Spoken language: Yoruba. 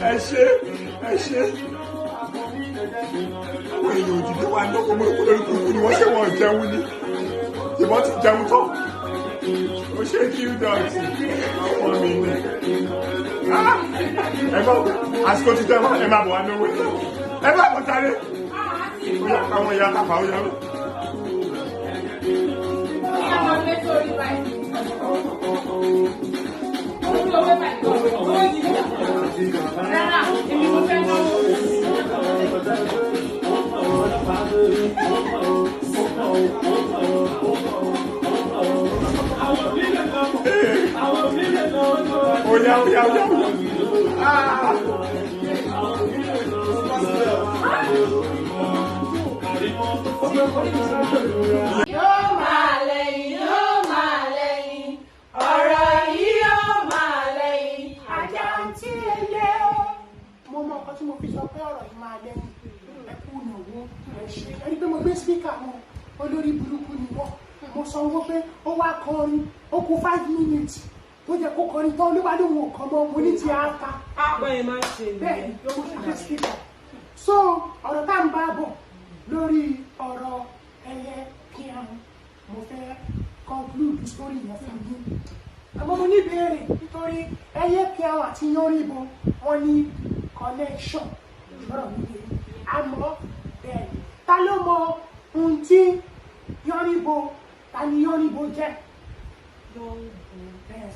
ẹ ṣe àwọn èèyàn òjìlé wa náà kó mọ́ ìkó lórí kúrúkú ni wọ́n ṣe wọ́n jẹun ní ìbọn ti jẹun tán ó ṣe kí ó dọ̀ ọmọ mi ní ẹgbọ́n àsìkò ti jẹ́ ẹ máa bọ̀ wá lówó ẹ bá bọ̀ sáré àwọn ìyá tàfà ó yẹn. Oya. Yóò máa lẹ́yìn, ọ̀rọ̀ yìí yóò máa lẹ́yìn. Ajá ń tí ẹyẹ o. Mo mọ nǹkan tí mo fi sọ pé ọ̀rọ̀ yìí máa lẹ́yìn. Ẹ kú ìnáwó, ẹ ṣe. Ẹni pé mo gbé spíkà wọn, olórí burúkú ni wọ́n. Mo sọ wọ́n pé ó wá kọrin, ó kú 5 minutes. Tó jẹ́ kó kọrin tán ló bá lóun ò kàn mọ́ mo ní ti àáta. Bẹ́ẹ̀ máa ń ṣe bẹ́ẹ̀ ló mú ṣe spíkà. So ọ̀rọ̀ tá à ń bá bọ̀ lórí ọ̀rọ̀ ẹyẹ kíámù mo fẹ́ conclude story yẹn fún yín. Àmọ́ mo ní ìbéèrè nítorí ẹyẹ kíámù àti Yánníbo wọ́n ní connection lọ́rọ̀ níbi. Àmọ́ bẹ́ẹ̀ ni ta ló mọ ohun tí Yánníbo ta ni Yánníbo jẹ́?